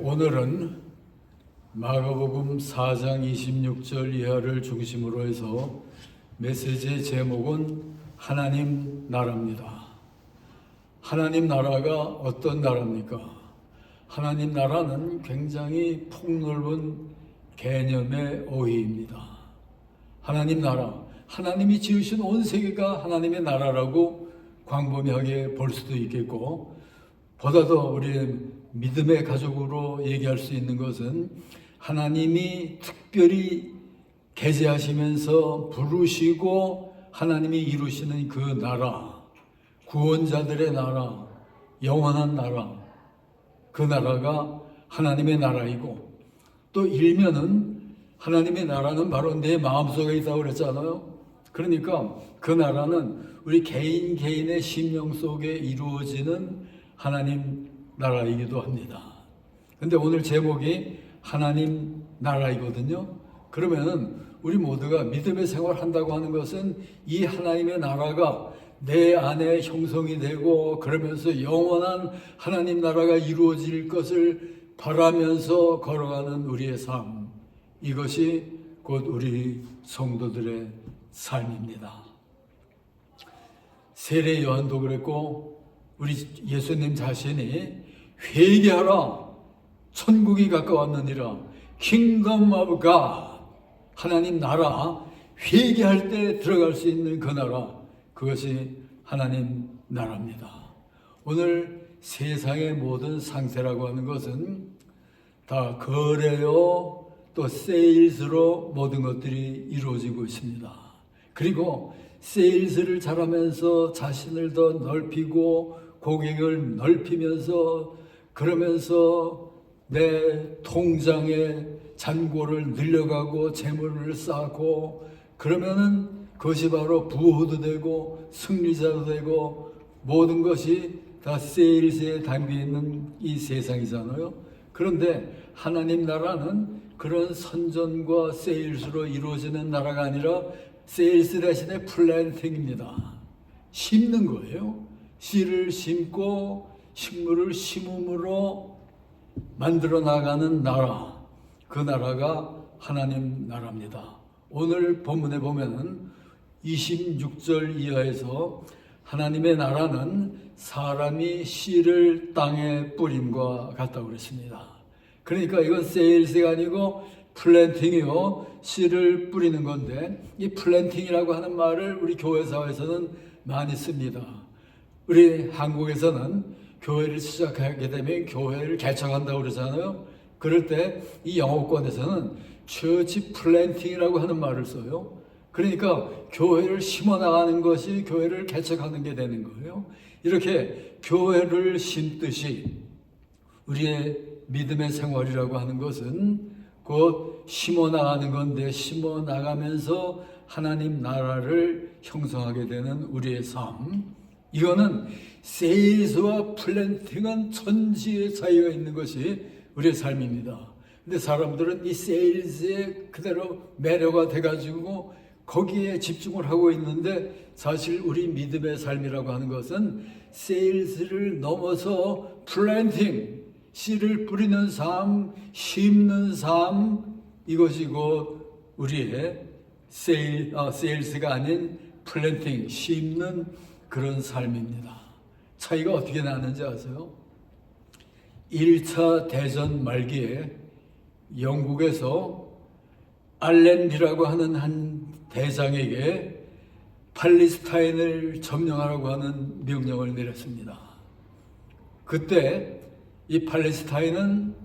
오늘은 마가복음 4장 26절 이하를 중심으로 해서 메시지의 제목은 하나님 나라입니다. 하나님 나라가 어떤 나라입니까? 하나님 나라는 굉장히 폭넓은 개념의 어휘입니다. 하나님 나라, 하나님이 지으신 온 세계가 하나님의 나라라고 광범위하게 볼 수도 있겠고, 보다 더 우리의 믿음의 가족으로 얘기할 수 있는 것은 하나님이 특별히 계제하시면서 부르시고 하나님이 이루시는 그 나라, 구원자들의 나라, 영원한 나라, 그 나라가 하나님의 나라이고, 또 일면은 하나님의 나라는 바로 내 마음속에 있다고 그랬잖아요. 그러니까 그 나라는 우리 개인의 심령 속에 이루어지는 하나님 나라이기도 합니다. 근데 오늘 제목이 하나님 나라이거든요. 그러면은 우리 모두가 믿음의 생활을 한다고 하는 것은 이 하나님의 나라가 내 안에 형성이 되고, 그러면서 영원한 하나님 나라가 이루어질 것을 바라면서 걸어가는 우리의 삶, 이것이 곧 우리 성도들의 삶입니다. 세례 요한도 그랬고, 우리 예수님 자신이 회개하라, 천국이 가까웠느니라, Kingdom of God, 하나님 나라, 회개할 때 들어갈 수 있는 그 나라, 그것이 하나님 나라입니다. 오늘 세상의 모든 상태라고 하는 것은 다 거래요, 또 세일즈로 모든 것들이 이루어지고 있습니다. 그리고 세일즈를 잘하면서 자신을 더 넓히고 고객을 넓히면서, 그러면서 내 통장의 잔고를 늘려가고 재물을 쌓고, 그러면은 그것이 바로 부호도 되고 승리자도 되고, 모든 것이 다 세일즈에 담겨 있는 이 세상이잖아요. 그런데 하나님 나라는 그런 선전과 세일즈로 이루어지는 나라가 아니라 세일즈 대신에 플랜팅입니다. 심는 거예요. 씨를 심고 식물을 심음으로 만들어 나가는 나라, 그 나라가 하나님 나라입니다. 오늘 본문에 보면은 26절 이하에서 하나님의 나라는 사람이 씨를 땅에 뿌림과 같다고 그랬습니다. 그러니까 이건 세일즈가 아니고 플랜팅이요, 씨를 뿌리는 건데, 이 플랜팅이라고 하는 말을 우리 교회 사회에서는 많이 씁니다. 우리 한국에서는 교회를 시작하게 되면 교회를 개척한다고 그러잖아요. 그럴 때 이 영어권에서는 처치 플랜팅이라고 하는 말을 써요. 그러니까 교회를 심어 나가는 것이 교회를 개척하는 게 되는 거예요. 이렇게 교회를 심듯이 우리의 믿음의 생활이라고 하는 것은 곧 심어 나가는 건데, 심어 나가면서 하나님 나라를 형성하게 되는 우리의 삶, 이거는 세일즈와 플랜팅은 천지의 차이가 있는 것이 우리의 삶입니다. 근데 사람들은 이 세일즈에 그대로 매료가 돼가지고 거기에 집중을 하고 있는데, 사실 우리 믿음의 삶이라고 하는 것은 세일즈를 넘어서 플랜팅, 씨를 뿌리는 삶, 심는 삶, 이것이 곧 우리의 세일즈가 아닌 플랜팅, 심는 그런 삶입니다. 차이가 어떻게 나는지 아세요? 1차 대전 말기에 영국에서 알렌비라고 하는 한 대장에게 팔레스타인을 점령하라고 하는 명령을 내렸습니다. 그때 이 팔레스타인은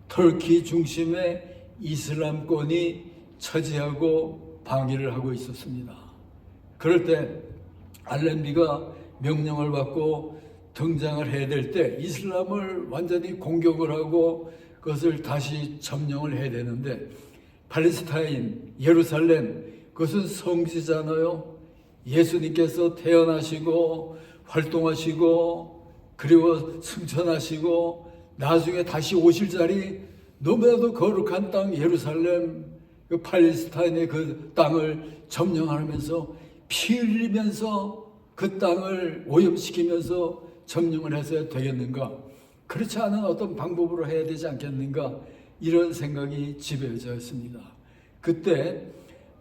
터키 중심의 이슬람권이 차지하고 방위를 하고 있었습니다. 그럴 때 알렌비가 명령을 받고 등장을 해야 될 때 이슬람을 완전히 공격을 하고 그것을 다시 점령을 해야 되는데, 팔레스타인, 예루살렘, 그것은 성지잖아요. 예수님께서 태어나시고 활동하시고 그리고 승천하시고 나중에 다시 오실 자리, 너무나도 거룩한 땅 예루살렘, 그 팔레스타인의 그 땅을 점령하면서 피 흘리면서 그 땅을 오염시키면서 점령을 해서야 되겠는가? 그렇지 않은 어떤 방법으로 해야 되지 않겠는가, 이런 생각이 지배져 있습니다. 그때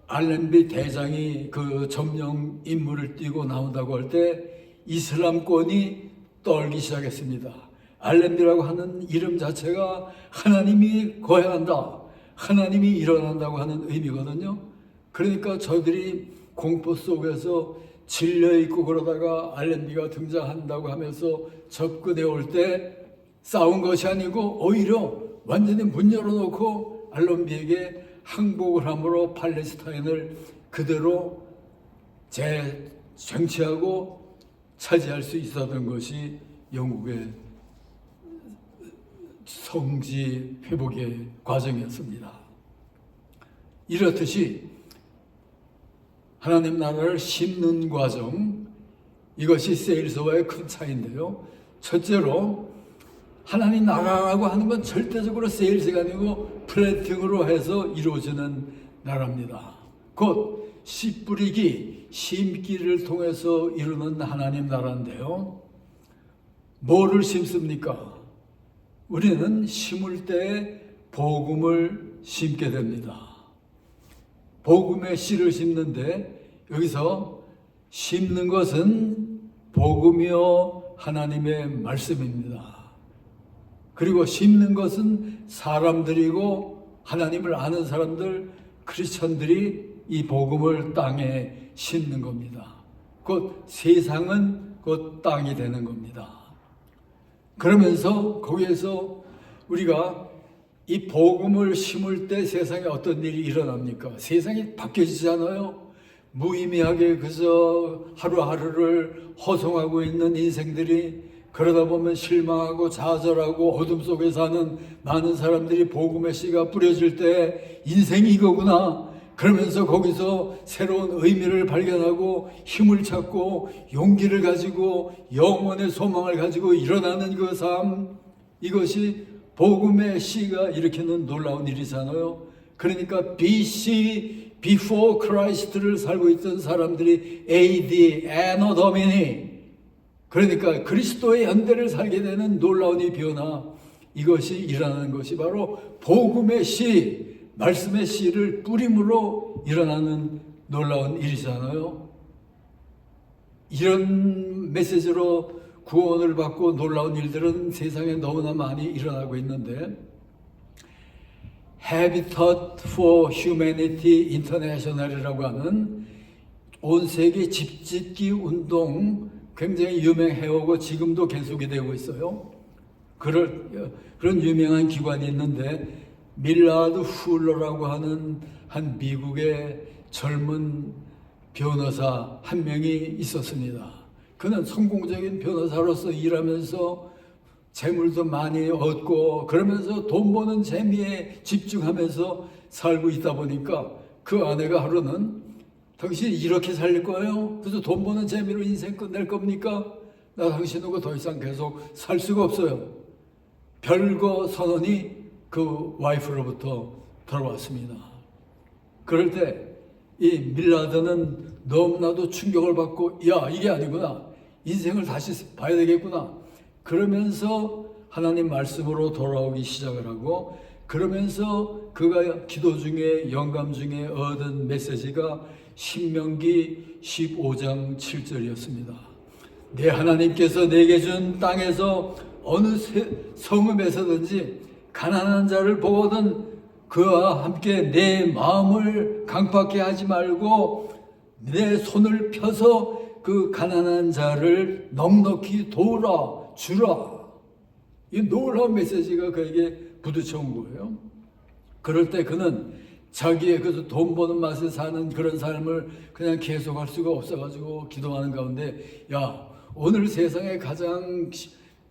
알렌비 대장이 그 점령 임무를 띄고 나온다고 할 때 이슬람권이 떨기 시작했습니다. 알렌비라고 하는 이름 자체가 하나님이 거행한다, 하나님이 일어난다고 하는 의미거든요. 그러니까 저들이 공포 속에서 질려있고 그러다가 알렌비가 등장한다고 하면서 접근해 올 때 싸운 것이 아니고 오히려 완전히 문 열어놓고 알렌비에게 항복을 함으로 팔레스타인을 그대로 정치하고 차지할 수 있었던 것이 영국의 성지 회복의 과정이었습니다. 이렇듯이 하나님 나라를 심는 과정, 이것이 세일서와의 큰 차이인데요. 첫째로 하나님 나라라고 하는 건 절대적으로 세일즈가 아니고 플랜팅으로 해서 이루어지는 나라입니다. 곧 씨 뿌리기, 심기를 통해서 이루는 하나님 나라인데요. 뭐를 심습니까? 우리는 심을 때 복음을 심게 됩니다. 복음의 씨를 심는데 여기서 심는 것은 복음이요 하나님의 말씀입니다. 그리고 심는 것은 사람들이고 하나님을 아는 사람들, 크리스천들이 이 복음을 땅에 심는 겁니다. 곧 세상은 곧 땅이 되는 겁니다. 그러면서 거기에서 우리가 이 복음을 심을 때 세상에 어떤 일이 일어납니까? 세상이 바뀌어지잖아요. 무의미하게 그저 하루하루를 허송하고 있는 인생들이, 그러다 보면 실망하고 좌절하고 어둠 속에 사는 많은 사람들이 복음의 씨가 뿌려질 때 인생이 이거구나, 그러면서 거기서 새로운 의미를 발견하고 힘을 찾고 용기를 가지고 영원의 소망을 가지고 일어나는 그 삶, 이것이 복음의 씨가 일으키는 놀라운 일이잖아요. 그러니까 BC, Before Christ를 살고 있던 사람들이 AD, Anno Domini, 그러니까 그리스도의 현대를 살게 되는 놀라운 이 변화, 이것이 일어나는 것이 바로 복음의 씨, 말씀의 씨를 뿌림으로 일어나는 놀라운 일이잖아요. 이런 메시지로 구원을 받고 놀라운 일들은 세상에 너무나 많이 일어나고 있는데, Habitat for Humanity International이라고 하는 온 세계 집짓기 운동, 굉장히 유명해오고 지금도 계속이 되고 있어요. 그런 유명한 기관이 있는데, 밀라드 훌러라고 하는 한 미국의 젊은 변호사 한 명이 있었습니다. 그는 성공적인 변호사로서 일하면서 재물도 많이 얻고 그러면서 돈 버는 재미에 집중하면서 살고 있다 보니까 그 아내가 하루는 당신 이렇게 살 거예요? 그래서 돈 버는 재미로 인생 끝낼 겁니까? 나 당신하고 더 이상 계속 살 수가 없어요. 별거 선언이 그 와이프로부터 들어왔습니다. 그럴 때 이 밀라드는 너무나도 충격을 받고, 야, 이게 아니구나, 인생을 다시 봐야 되겠구나, 그러면서 하나님 말씀으로 돌아오기 시작을 하고, 그러면서 그가 기도 중에 영감 중에 얻은 메시지가 신명기 15장 7절이었습니다. 내 하나님께서 내게 준 땅에서 어느 성읍에서든지 가난한 자를 보거든 그와 함께 내 마음을 강팍해 하지 말고 내 손을 펴서 그 가난한 자를 넉넉히 도우라, 주라. 이 놀라운 메시지가 그에게 부딪혀온 거예요. 그럴 때 그는 자기의 그 돈 버는 맛에 사는 그런 삶을 그냥 계속할 수가 없어가지고 기도하는 가운데, 야, 오늘 세상에 가장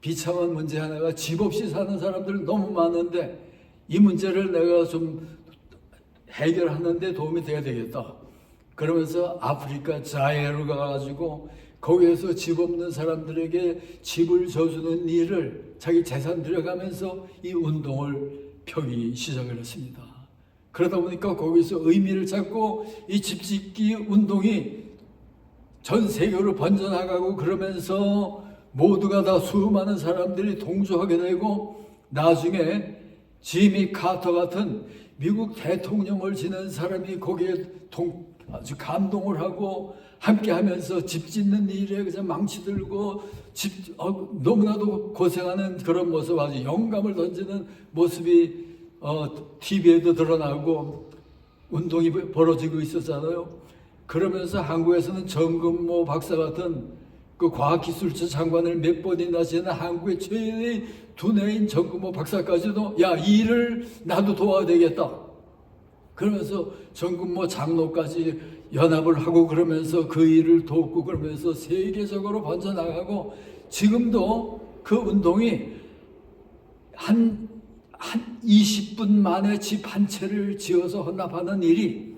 비참한 문제 하나가 집 없이 사는 사람들 너무 많은데 이 문제를 내가 좀 해결하는데 도움이 돼야 되겠다. 그러면서 아프리카 자해로 가가지고 거기에서 집 없는 사람들에게 집을 져주는 일을 자기 재산 들여가면서 이 운동을 펴기 시작을 했습니다. 그러다 보니까 거기서 의미를 찾고 이 집짓기 운동이 전 세계로 번져나가고, 그러면서 모두가 다 수많은 사람들이 동조하게 되고 나중에 지미 카터 같은 미국 대통령을 지낸 사람이 거기에 아주 감동을 하고 함께하면서 집 짓는 일에 그냥 망치 들고 너무나도 고생하는 그런 모습, 아주 영감을 던지는 모습이 TV에도 드러나고 운동이 벌어지고 있었잖아요. 그러면서 한국에서는 정근모 박사 같은 그 과학기술처 장관을 몇 번이나 지낸 한국의 최대의 두뇌인 정근모 박사까지도 이 일을 나도 도와야 되겠다. 그러면서 정근모 장로까지 연합을 하고 그러면서 그 일을 돕고 그러면서 세계적으로 번져나가고 지금도 그 운동이 한 20분 만에 집 한 채를 지어서 헌납하는 일이,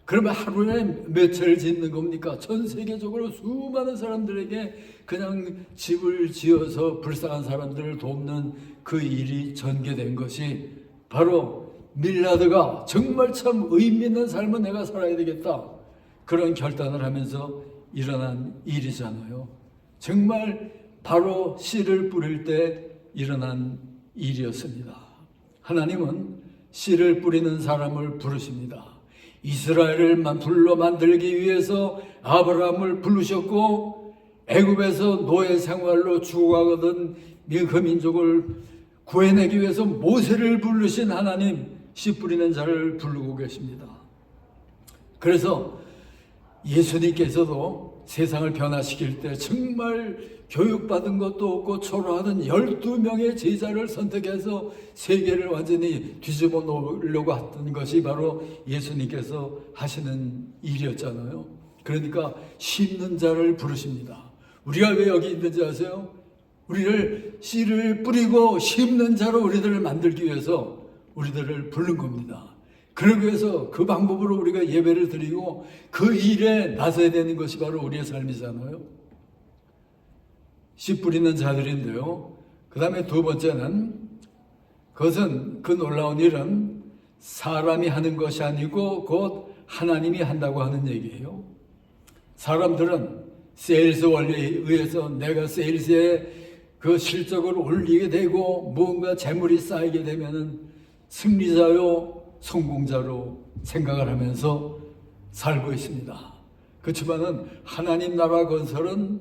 그러면 하루에 몇 채를 짓는 겁니까? 전 세계적으로 수많은 사람들에게 그냥 집을 지어서 불쌍한 사람들을 돕는 그 일이 전개된 것이 바로 밀라드가 정말 참 의미 있는 삶을 내가 살아야 되겠다, 그런 결단을 하면서 일어난 일이잖아요. 정말 바로 씨를 뿌릴 때 일어난 일이었습니다. 하나님은 씨를 뿌리는 사람을 부르십니다. 이스라엘을 불러 만들기 위해서 아브라함을 부르셨고, 애굽에서 노예 생활로 죽어가거든 그 민족을 구해내기 위해서 모세를 부르신 하나님, 씨 뿌리는 자를 부르고 계십니다. 그래서 예수님께서도 세상을 변화시킬 때 정말 교육받은 것도 없고 초라하던 12명의 제자를 선택해서 세계를 완전히 뒤집어 놓으려고 했던 것이 바로 예수님께서 하시는 일이었잖아요. 그러니까 심는 자를 부르십니다. 우리가 왜 여기 있는지 아세요? 우리를 씨를 뿌리고 심는 자로 우리들을 만들기 위해서 우리들을 부른 겁니다. 그러기 위해서 그 방법으로 우리가 예배를 드리고 그 일에 나서야 되는 것이 바로 우리의 삶이잖아요. 씨 뿌리는 자들인데요. 그 다음에 두 번째는, 그것은, 그 놀라운 일은 사람이 하는 것이 아니고 곧 하나님이 한다고 하는 얘기예요. 사람들은 세일즈 원리에 의해서 내가 세일즈에 그 실적을 올리게 되고 무언가 재물이 쌓이게 되면은 승리자요, 성공자로 생각을 하면서 살고 있습니다. 그렇지만은 하나님 나라 건설은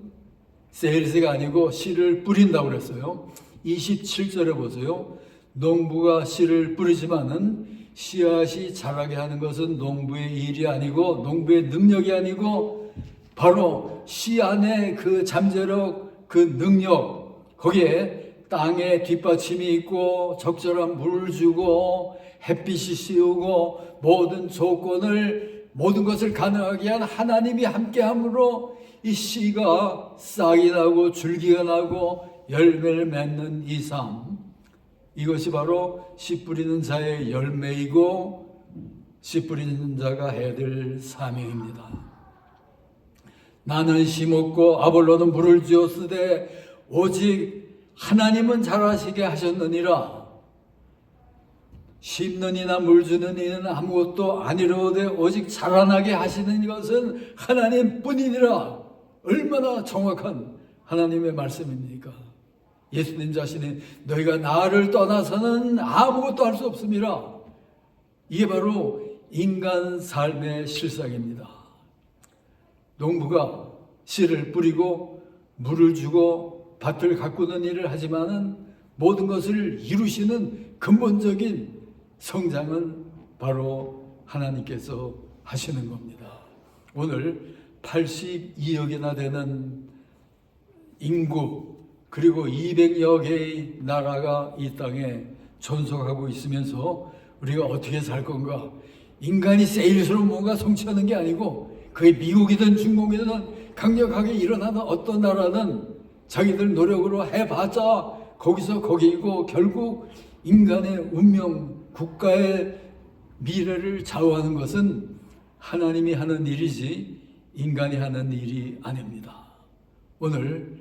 세일즈가 아니고 씨를 뿌린다고 그랬어요. 27절에 보세요. 농부가 씨를 뿌리지만은 씨앗이 자라게 하는 것은 농부의 일이 아니고 농부의 능력이 아니고 바로 씨 안에 그 잠재력, 그 능력, 거기에 땅에 뒷받침이 있고 적절한 물을 주고 햇빛이 씌우고 모든 것을 가능하게 한 하나님이 함께함으로 이 씨가 싹이 나고 줄기가 나고 열매를 맺는 이 삶, 이것이 바로 씨 뿌리는 자의 열매이고 씨 뿌리는 자가 해야 될 사명입니다. 나는 심었고 아볼로는 물을 주었으되 오직 하나님은 자라시게 하셨느니라. 심는 이나 물 주는 이는 아무것도 아니로되 오직 자라나게 하시는 것은 하나님뿐이니라. 얼마나 정확한 하나님의 말씀입니까? 예수님 자신이 너희가 나를 떠나서는 아무것도 할 수 없습니다. 이게 바로 인간 삶의 실상입니다. 농부가 씨를 뿌리고 물을 주고 밭을 가꾸는 일을 하지만은 모든 것을 이루시는 근본적인 성장은 바로 하나님께서 하시는 겁니다. 오늘 82억이나 되는 인구, 그리고 200여 개의 나라가 이 땅에 존속하고 있으면서 우리가 어떻게 살 건가? 인간이 세일스러운 뭔가 성취하는 게 아니고, 그게 미국이든 중국이든 강력하게 일어나는 어떤 나라는 자기들 노력으로 해봤자 거기서 거기이고 결국 인간의 운명, 국가의 미래를 좌우하는 것은 하나님이 하는 일이지 인간이 하는 일이 아닙니다. 오늘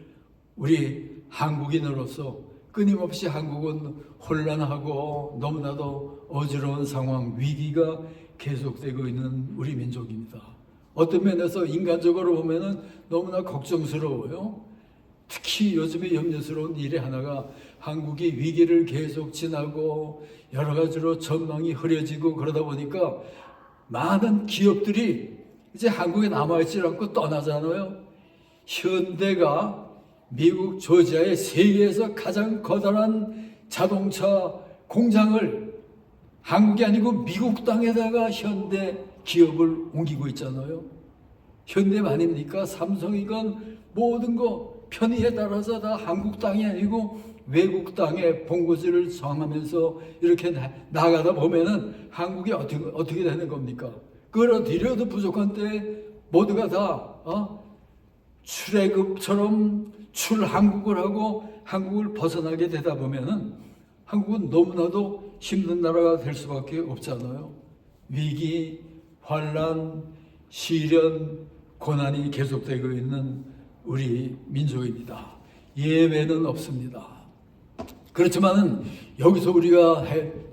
우리 한국인으로서 끊임없이 한국은 혼란하고 너무나도 어지러운 상황, 위기가 계속되고 있는 우리 민족입니다. 어떤 면에서 인간적으로 보면은 너무나 걱정스러워요. 특히 요즘에 염려스러운 일이 하나가 한국이 위기를 계속 지나고 여러 가지로 전망이 흐려지고 그러다 보니까 많은 기업들이 이제 한국에 남아있지 않고 떠나잖아요. 현대가 미국 조지아의 세계에서 가장 커다란 자동차 공장을 한국이 아니고 미국 땅에다가 현대 기업을 옮기고 있잖아요. 현대 아닙니까? 삼성이건 모든 거 편의에 따라서 다 한국 땅이 아니고 외국 땅에 본고지를 정하면서 이렇게 나가다 보면은 한국이 어떻게 되는 겁니까? 끌어들여도 부족한 때 모두가 다 출애굽처럼 출한국을 하고 한국을 벗어나게 되다 보면은 한국은 너무나도 힘든 나라가 될 수밖에 없잖아요. 위기, 환란, 시련, 고난이 계속되고 있는 우리 민족입니다. 예외는 없습니다. 그렇지만은 여기서 우리가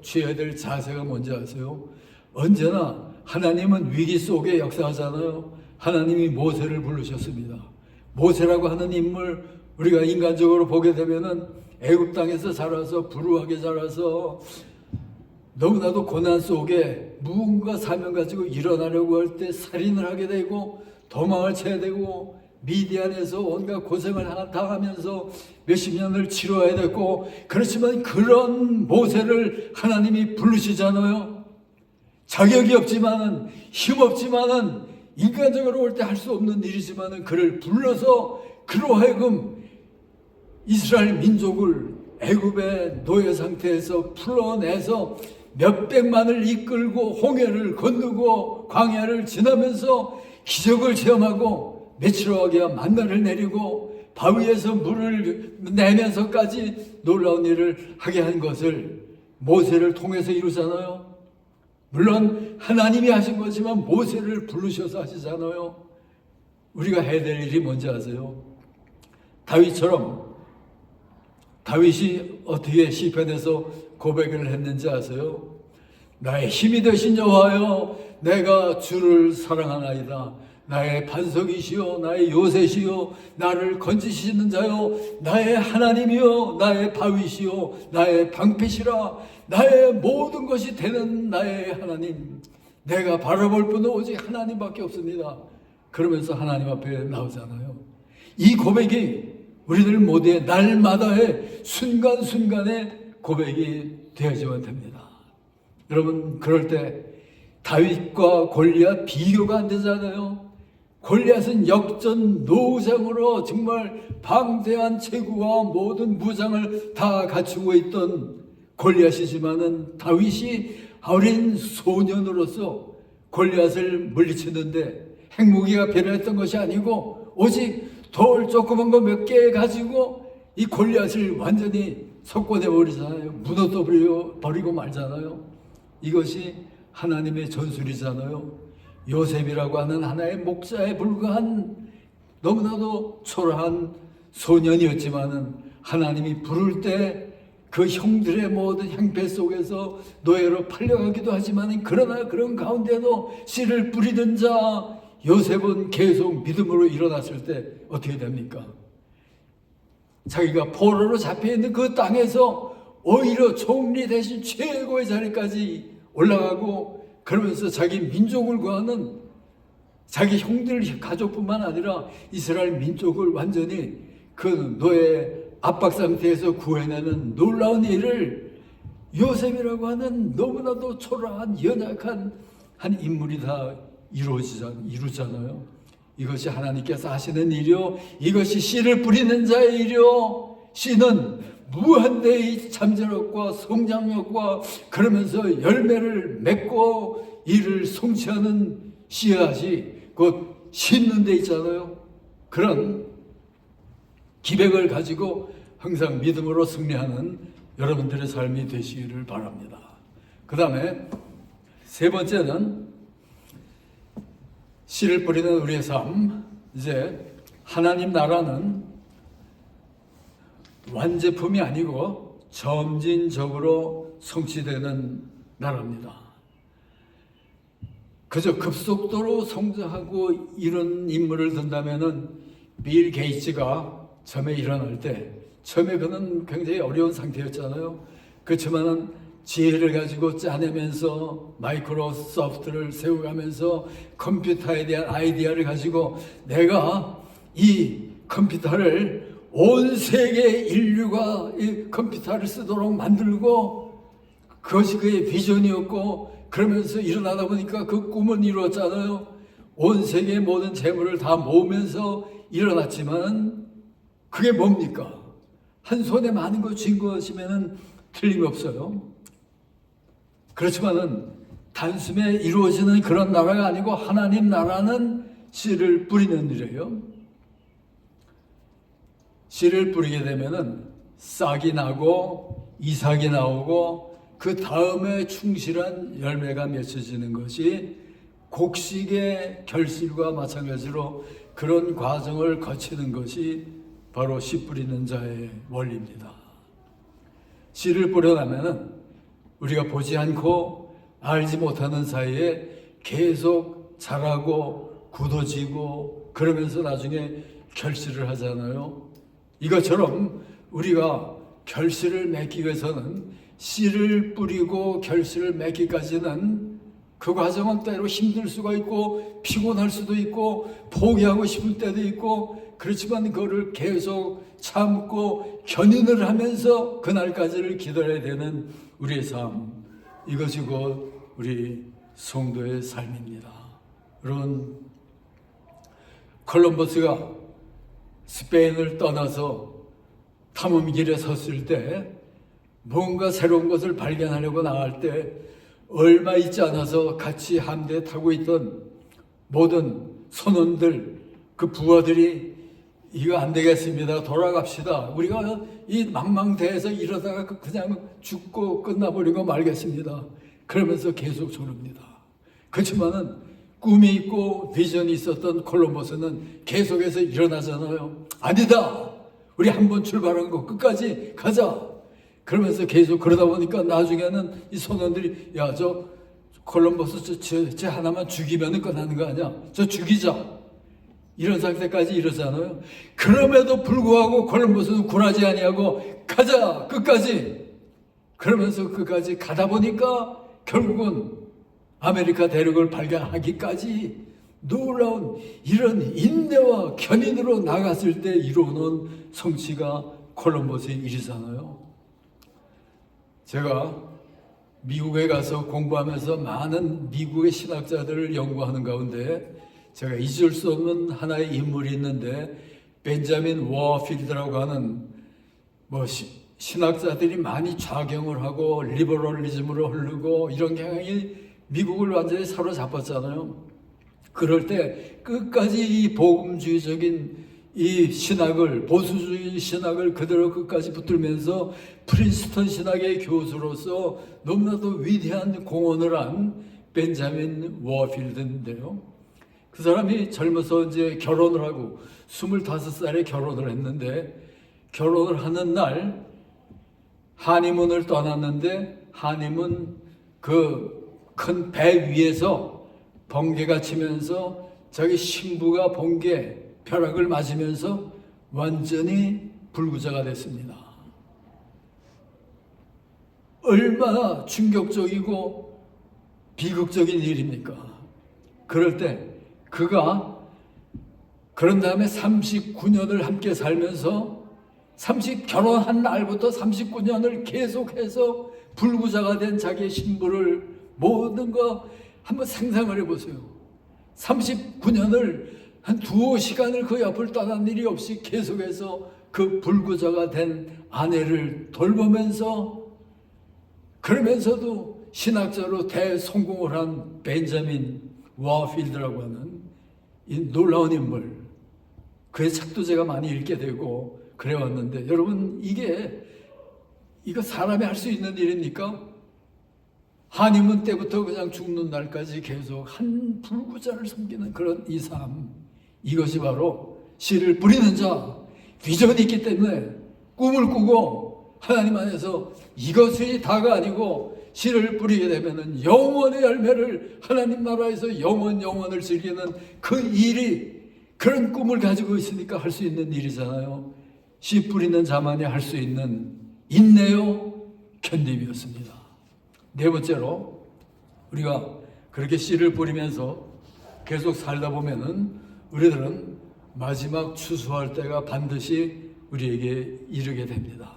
취해야 될 자세가 뭔지 아세요? 언제나 하나님은 위기 속에 역사하잖아요. 하나님이 모세를 부르셨습니다. 모세라고 하는 인물 우리가 인간적으로 보게 되면은 애굽 땅에서 자라서 불우하게 자라서 너무나도 고난 속에 무언가 사명 가지고 일어나려고 할 때 살인을 하게 되고 도망을 쳐야 되고 미디안에서 온갖 고생을 당하면서 몇십 년을 치러야 됐고, 그렇지만 그런 모세를 하나님이 부르시잖아요. 자격이 없지만은 힘없지만은 인간적으로 올 때 할 수 없는 일이지만은 그를 불러서 그로 하여금 이스라엘 민족을 애굽의 노예 상태에서 풀어내서 몇백만을 이끌고 홍해를 건너고 광야를 지나면서 기적을 체험하고 메추라기와 만나를 내리고 바위에서 물을 내면서까지 놀라운 일을 하게 한 것을 모세를 통해서 이루잖아요. 물론 하나님이 하신 거지만 모세를 부르셔서 하시잖아요. 우리가 해야 될 일이 뭔지 아세요? 다윗처럼, 다윗이 어떻게 시편에서 고백을 했는지 아세요? 나의 힘이 되신 여호와여, 내가 주를 사랑하나이다. 나의 반석이시요 나의 요새시요 나를 건지시는 자요 나의 하나님이요 나의 바위시요 나의 방패시라. 나의 모든 것이 되는 나의 하나님, 내가 바라볼 분은 오직 하나님밖에 없습니다. 그러면서 하나님 앞에 나오잖아요. 이 고백이 우리들 모두의 날마다의 순간순간의 고백이 되어야지만 됩니다. 여러분, 그럴 때 다윗과 골리앗 비교가 안 되잖아요. 골리앗은 역전 노장으로 정말 방대한 체구와 모든 무장을 다 갖추고 있던 골리앗이지만은 다윗이 어린 소년으로서 골리앗을 물리치는데 핵무기가 필요했던 것이 아니고 오직 돌 조그만 거 몇 개 가지고 이 골리앗을 완전히 석권해 버리잖아요. 무너져 버리고 말잖아요. 이것이 하나님의 전술이잖아요. 요셉이라고 하는 하나의 목자에 불과한 너무나도 초라한 소년이었지만은 하나님이 부를 때 그 형들의 모든 형패 속에서 노예로 팔려가기도 하지만 그러나 그런 가운데도 씨를 뿌리던 자 요셉은 계속 믿음으로 일어났을 때 어떻게 됩니까? 자기가 포로로 잡혀있는 그 땅에서 오히려 총리 대신 최고의 자리까지 올라가고, 그러면서 자기 민족을 구하는, 자기 형들 가족뿐만 아니라 이스라엘 민족을 완전히 그 노예 압박 상태에서 구해내는 놀라운 일을 요셉이라고 하는 너무나도 초라한 연약한 한 인물이 다 이루잖아요. 이것이 하나님께서 하시는 일이요, 이것이 씨를 뿌리는 자의 일이요. 씨는 무한대의 잠재력과 성장력과 그러면서 열매를 맺고 이를 성취하는 씨앗이 곧 심는 데 있잖아요. 그런 기백을 가지고 항상 믿음으로 승리하는 여러분들의 삶이 되시기를 바랍니다. 그 다음에 세 번째는 씨를 뿌리는 우리의 삶. 이제 하나님 나라는 완제품이 아니고 점진적으로 성취되는 나라입니다. 그저 급속도로 성장하고 이런 인물을 든다면은 빌 게이츠가 처음에 일어날 때, 처음에 그는 굉장히 어려운 상태였잖아요. 그렇지만은 지혜를 가지고 짜내면서 마이크로소프트를 세워가면서 컴퓨터에 대한 아이디어를 가지고 내가 이 컴퓨터를 온 세계 인류가 이 컴퓨터를 쓰도록 만들고, 그것이 그의 비전이었고, 그러면서 일어나다 보니까 그 꿈은 이루었잖아요. 온 세계의 모든 재물을 다 모으면서 일어났지만 그게 뭡니까? 한 손에 많은 거 쥔 것이면 틀림없어요. 그렇지만은 단숨에 이루어지는 그런 나라가 아니고 하나님 나라는 씨를 뿌리는 일이에요. 씨를 뿌리게 되면은 싹이 나고 이삭이 나오고 그 다음에 충실한 열매가 맺혀지는 것이 곡식의 결실과 마찬가지로 그런 과정을 거치는 것이 바로 씨 뿌리는 자의 원리입니다. 씨를 뿌려나면은 우리가 보지 않고 알지 못하는 사이에 계속 자라고 굳어지고 그러면서 나중에 결실을 하잖아요. 이것처럼 우리가 결실을 맺기 위해서는 씨를 뿌리고 결실을 맺기까지는 그 과정은 때로 힘들 수가 있고 피곤할 수도 있고 포기하고 싶을 때도 있고, 그렇지만 그거를 계속 참고 견인을 하면서 그날까지를 기다려야 되는 우리의 삶, 이것이 곧 우리 성도의 삶입니다. 여러분, 콜럼버스가 스페인을 떠나서 탐험길에 섰을 때 뭔가 새로운 것을 발견하려고 나갈 때 얼마 있지 않아서 같이 함대에 타고 있던 모든 선원들, 그 부하들이 이거 안 되겠습니다. 돌아갑시다. 우리가 이 망망대해에서 이러다가 그냥 죽고 끝나버리고 말겠습니다. 그러면서 계속 조릅니다. 그렇지만은 꿈이 있고 비전이 있었던 콜럼버스는 계속해서 일어나잖아요. 아니다. 우리 한번 출발한 거 끝까지 가자. 그러면서 계속 그러다 보니까 나중에는 이 선원들이 야, 저 콜럼버스 저 하나만 죽이면 끝나는 거 아니야? 저 죽이자. 이런 상태까지 이러잖아요. 그럼에도 불구하고 콜럼버스는 굴하지 아니하고 가자 끝까지. 그러면서 끝까지 가다 보니까 결국은 아메리카 대륙을 발견하기까지 놀라운 이런 인내와 견인으로 나갔을 때 이루어놓은 성취가 콜럼버스의 일이잖아요. 제가 미국에 가서 공부하면서 많은 미국의 신학자들을 연구하는 가운데 제가 잊을 수 없는 하나의 인물이 있는데, 벤자민 워필드라고 하는 신학자들이 많이 좌경을 하고 리버럴리즘으로 흐르고 이런 경향이 미국을 완전히 사로잡았잖아요. 그럴 때 끝까지 이 복음주의적인 이 신학을, 보수주의 신학을 그대로 끝까지 붙들면서 프린스턴 신학의 교수로서 너무나도 위대한 공헌을 한 벤자민 워필드인데요. 그 사람이 젊어서 이제 결혼을 하고 25살에 결혼을 했는데, 결혼을 하는 날 한의문을 떠났는데 한의문 그 큰 배 위에서 번개가 치면서 자기 신부가 번개 벼락을 맞으면서 완전히 불구자가 됐습니다. 얼마나 충격적이고 비극적인 일입니까? 그럴 때 그가 그런 다음에 39년을 함께 살면서 결혼한 날부터 39년을 계속해서 불구자가 된 자기의 신부를 모든 거 한번 상상을 해보세요. 39년을 한 2시간을 그 옆을 떠난 일이 없이 계속해서 그 불구자가 된 아내를 돌보면서, 그러면서도 신학자로 대성공을 한 벤자민 워필드라고 하는 이 놀라운 인물, 그의 책도 제가 많이 읽게 되고 그래왔는데, 여러분 이거 사람이 할 수 있는 일입니까? 한의문 때부터 그냥 죽는 날까지 계속 한 불구자를 섬기는 그런 이 삶, 이것이 바로 씨를 뿌리는 자, 비전이 있기 때문에 꿈을 꾸고 하나님 안에서 이것이 다가 아니고 씨를 뿌리게 되면은 영원의 열매를, 하나님 나라에서 영원을 즐기는 그 일이, 그런 꿈을 가지고 있으니까 할 수 있는 일이잖아요. 씨 뿌리는 자만이 할 수 있는 인내요, 견딤이었습니다. 네 번째로 우리가 그렇게 씨를 뿌리면서 계속 살다 보면은 우리들은 마지막 추수할 때가 반드시 우리에게 이르게 됩니다.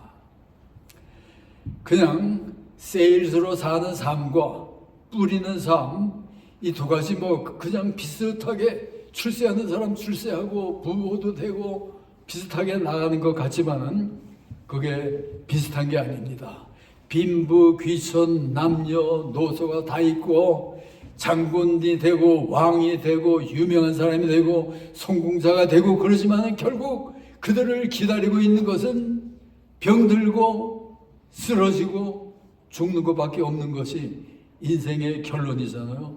그냥 세일즈로 사는 삶과 뿌리는 삶, 이 두 가지 그냥 비슷하게 출세하는 사람 출세하고 부모도 되고 비슷하게 나가는 것 같지만은 그게 비슷한 게 아닙니다. 빈부, 귀천, 남녀, 노소가 다 있고 장군이 되고 왕이 되고 유명한 사람이 되고 성공자가 되고 그러지만 결국 그들을 기다리고 있는 것은 병들고 쓰러지고 죽는 것밖에 없는 것이 인생의 결론이잖아요.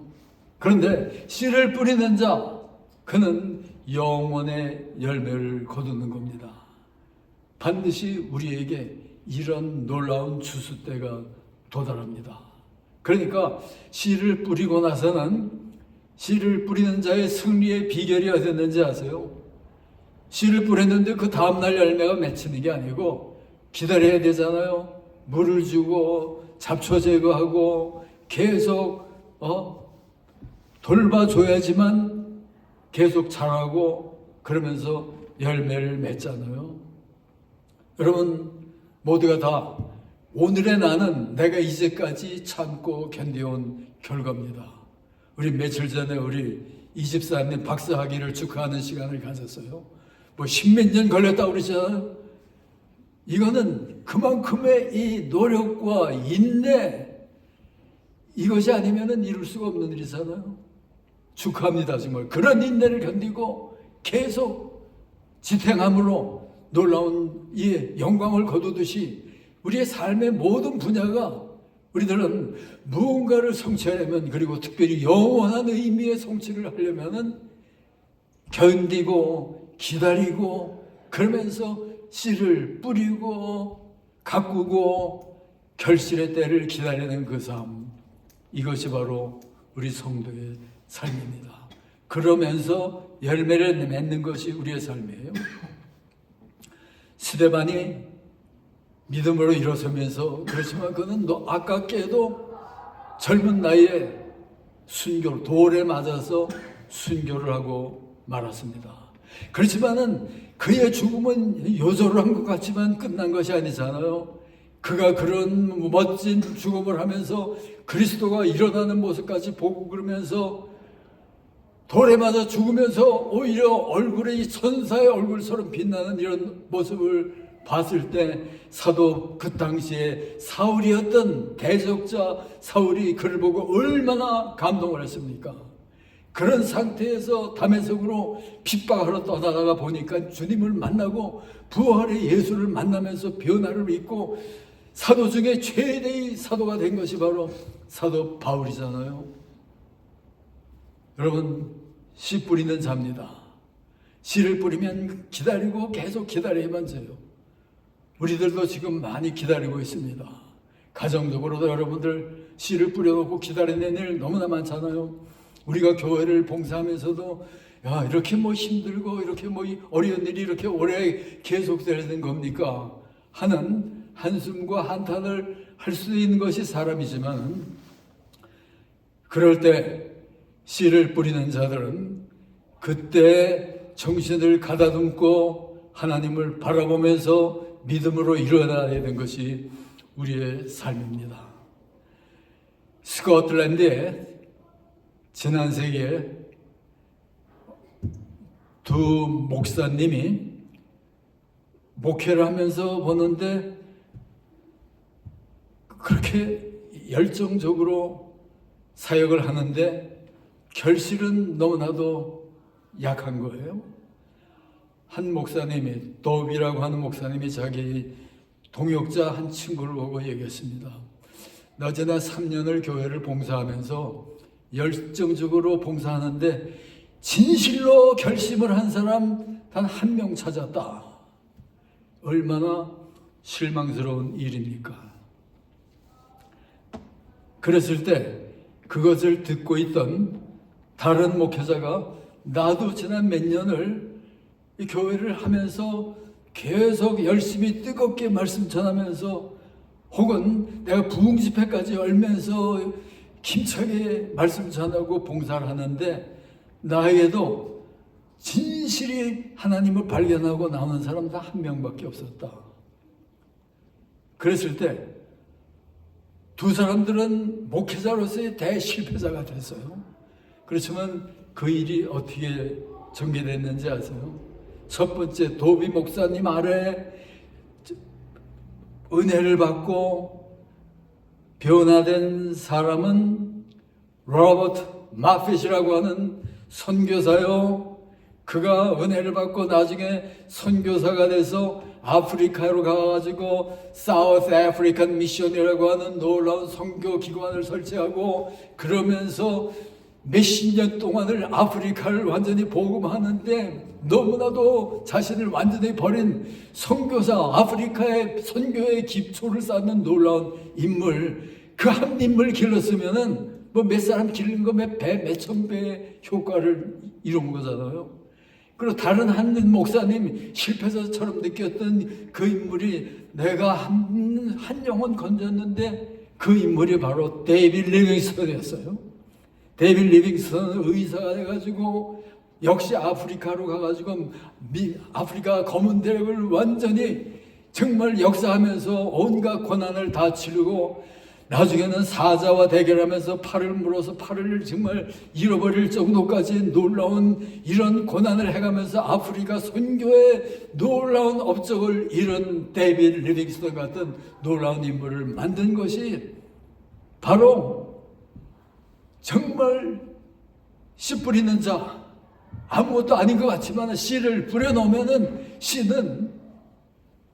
그런데 씨를 뿌리는 자, 그는 영원의 열매를 거두는 겁니다. 반드시 우리에게 이런 놀라운 추수 때가 도달합니다. 그러니까 씨를 뿌리고 나서는 씨를 뿌리는 자의 승리의 비결이 어땠는지 아세요? 씨를 뿌렸는데 그 다음날 열매가 맺히는 게 아니고 기다려야 되잖아요. 물을 주고 잡초 제거하고 계속 돌봐줘야지만 계속 자라고 그러면서 열매를 맺잖아요. 여러분 모두가 다 오늘의 나는 내가 이제까지 참고 견뎌온 결과입니다. 우리 며칠 전에 우리 이집사님 박사학위를 축하하는 시간을 가졌어요. 뭐 십몇 년 걸렸다고 그러잖아요. 이거는 그만큼의 이 노력과 인내, 이것이 아니면은 이룰 수가 없는 일이잖아요. 축하합니다. 정말 그런 인내를 견디고 계속 지탱함으로 놀라운 이 영광을 거두듯이 우리의 삶의 모든 분야가 우리들은 무언가를 성취하려면, 그리고 특별히 영원한 의미의 성취를 하려면은 견디고 기다리고 그러면서 씨를 뿌리고 가꾸고 결실의 때를 기다리는 그 삶, 이것이 바로 우리 성도의 삶입니다. 그러면서 열매를 맺는 것이 우리의 삶이에요. 스데반이 믿음으로 일어서면서, 그렇지만 그는 아깝게도 젊은 나이에 순교를, 돌에 맞아서 순교를 하고 말았습니다. 그렇지만은 그의 죽음은 요절을 한 것 같지만 끝난 것이 아니잖아요. 그가 그런 멋진 죽음을 하면서 그리스도가 일어나는 모습까지 보고 그러면서 돌에 맞아 죽으면서 오히려 얼굴에 이 천사의 얼굴처럼 빛나는 이런 모습을 봤을 때 사도 그 당시에 사울이었던 대적자 사울이 그를 보고 얼마나 감동을 했습니까? 그런 상태에서 다메섹으로 핍박하러 떠나다가 보니까 주님을 만나고 부활의 예수를 만나면서 변화를 입고 사도 중에 최대의 사도가 된 것이 바로 사도 바울이잖아요. 여러분, 씨 뿌리는 자입니다. 씨를 뿌리면 기다리고 계속 기다려야만 돼요. 우리들도 지금 많이 기다리고 있습니다. 가정적으로도 여러분들 씨를 뿌려놓고 기다리는 일 너무나 많잖아요. 우리가 교회를 봉사하면서도 이렇게 힘들고 이렇게 어려운 일이 이렇게 오래 계속되는 겁니까? 하는 한숨과 한탄을 할 수 있는 것이 사람이지만, 그럴 때 씨를 뿌리는 자들은 그때 정신을 가다듬고 하나님을 바라보면서 믿음으로 일어나야 되는 것이 우리의 삶입니다. 스코틀랜드에 지난 세기에 두 목사님이 목회를 하면서 보는데 그렇게 열정적으로 사역을 하는데 결실은 너무나도 약한 거예요. 한 목사님이, 도비라고 하는 목사님이 자기 동역자 한 친구를 보고 얘기했습니다. 나 지난 3년을 교회를 봉사하면서 열정적으로 봉사하는데 진실로 결심을 한 사람 단 한 명 찾았다. 얼마나 실망스러운 일입니까? 그랬을 때 그것을 듣고 있던 다른 목회자가 나도 지난 몇 년을 이 교회를 하면서 계속 열심히 뜨겁게 말씀 전하면서 혹은 내가 부흥 집회까지 열면서 힘차게 말씀 전하고 봉사를 하는데 나에게도 진실이 하나님을 발견하고 나오는 사람 다 한 명밖에 없었다. 그랬을 때 두 사람들은 목회자로서의 대실패자가 됐어요. 그렇지만 그 일이 어떻게 전개됐는지 아세요? 첫 번째, 도비 목사님 아래 은혜를 받고 변화된 사람은 로버트 마핏이라고 하는 선교사요. 그가 은혜를 받고 나중에 선교사가 돼서 아프리카로 가가지고 사우스 아프리칸 미션이라고 하는 놀라운 선교 기관을 설치하고 그러면서 몇십 년 동안을 아프리카를 완전히 복음하는데 너무나도 자신을 완전히 버린 선교사, 아프리카의 선교의 기초를 쌓는 놀라운 인물, 그 한 인물 길렀으면은 뭐 몇 사람 기른 거 몇 배, 몇천 배의 효과를 이룬 거잖아요. 그리고 다른 한 목사님 실패자처럼 느꼈던 그 인물이 내가 한 영혼 건졌는데 그 인물이 바로 데이빗 리빙스턴이었어요. 데이빗 리빙스턴은 의사가 돼가지고 역시 아프리카로 가가지고 아프리카 검은 대륙을 완전히 정말 역사하면서 온갖 고난을 다 치르고 나중에는 사자와 대결하면서 팔을 물어서 팔을 정말 잃어버릴 정도까지 놀라운 이런 고난을 해가면서 아프리카 선교의 놀라운 업적을 이룬 데이빗 리빙스턴 같은 놀라운 인물을 만든 것이 바로 정말 씨 뿌리는 자, 아무것도 아닌 것 같지만 씨를 뿌려놓으면은 씨는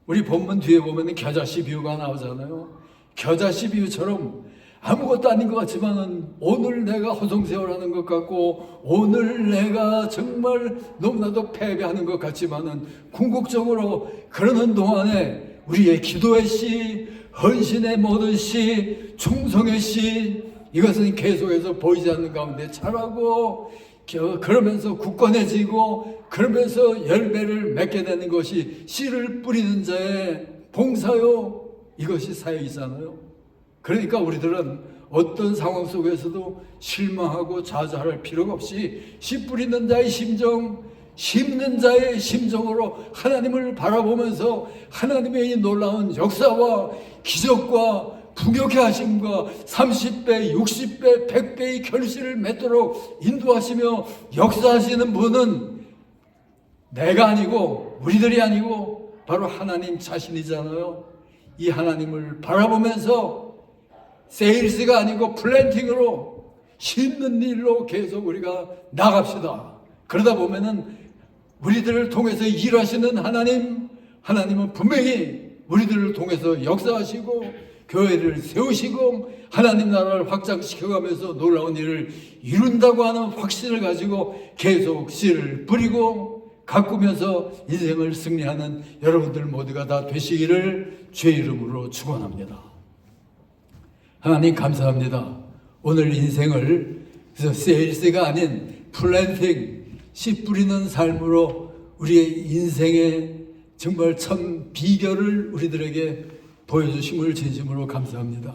우리 본문 뒤에 보면은 겨자씨 비유가 나오잖아요. 겨자씨 비유처럼 아무것도 아닌 것 같지만은 오늘 내가 허송세월하는 것 같고 오늘 내가 정말 너무나도 패배하는 것 같지만은 궁극적으로 그러는 동안에 우리의 기도의 씨, 헌신의 모든 씨, 충성의 씨 이것은 계속해서 보이지 않는 가운데 자라고 그러면서 굳건해지고 그러면서 열매를 맺게 되는 것이 씨를 뿌리는 자의 봉사요. 이것이 사역이잖아요. 그러니까 우리들은 어떤 상황 속에서도 실망하고 좌절할 필요가 없이 씨 뿌리는 자의 심정, 심는 자의 심정으로 하나님을 바라보면서 하나님의 이 놀라운 역사와 기적과 부격의 하심과 30배, 60배, 100배의 결실을 맺도록 인도하시며 역사하시는 분은 내가 아니고 우리들이 아니고 바로 하나님 자신이잖아요. 이 하나님을 바라보면서 세일스가 아니고 플랜팅으로 심는 일로 계속 우리가 나갑시다. 그러다 보면은 우리들을 통해서 일하시는 하나님은 분명히 우리들을 통해서 역사하시고 교회를 세우시고 하나님 나라를 확장시켜가면서 놀라운 일을 이룬다고 하는 확신을 가지고 계속 씨를 뿌리고 가꾸면서 인생을 승리하는 여러분들 모두가 다 되시기를 주의 이름으로 축원합니다. 하나님 감사합니다. 오늘 인생을 그래서 세일스가 아닌 플랜팅, 씨 뿌리는 삶으로 우리의 인생의 정말 참 비결을 우리들에게 보여주심을 진심으로 감사합니다.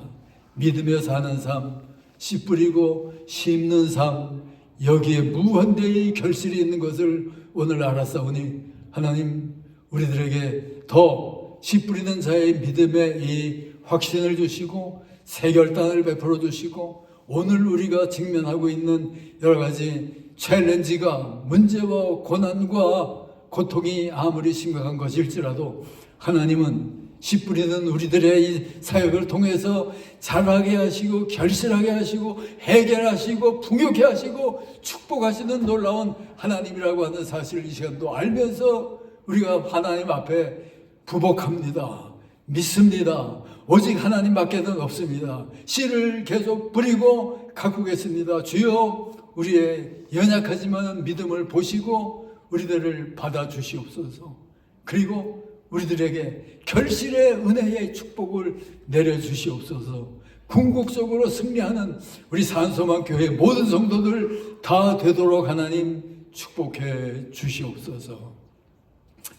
믿으며 사는 삶, 씨 뿌리고 심는 삶, 여기에 무한대의 결실이 있는 것을 오늘 알았사오니 하나님 우리들에게 더 씨 뿌리는 자의 믿음의 이 확신을 주시고 새 결단을 베풀어 주시고 오늘 우리가 직면하고 있는 여러 가지 챌린지가 문제와 고난과 고통이 아무리 심각한 것일지라도 하나님은 씨 뿌리는 우리들의 이 사역을 통해서 자라게 하시고 결실하게 하시고 해결하시고 풍요케 하시고 축복하시는 놀라운 하나님이라고 하는 사실을 이 시간도 알면서 우리가 하나님 앞에 부복합니다. 믿습니다. 오직 하나님밖에는 없습니다. 씨를 계속 뿌리고 가꾸겠습니다. 주여 우리의 연약하지만 믿음을 보시고 우리들을 받아주시옵소서. 그리고 우리들에게 결실의 은혜의 축복을 내려주시옵소서. 궁극적으로 승리하는 우리 산소만 교회 모든 성도들 다 되도록 하나님 축복해 주시옵소서.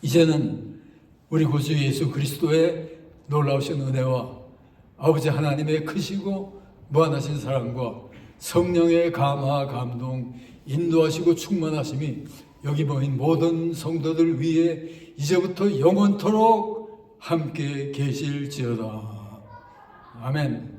이제는 우리 구주 예수 그리스도의 놀라우신 은혜와 아버지 하나님의 크시고 무한하신 사랑과 성령의 감화 감동 인도하시고 충만하심이 여기 모인 모든 성도들 위에 이제부터 영원토록 함께 계실지어다. 아멘.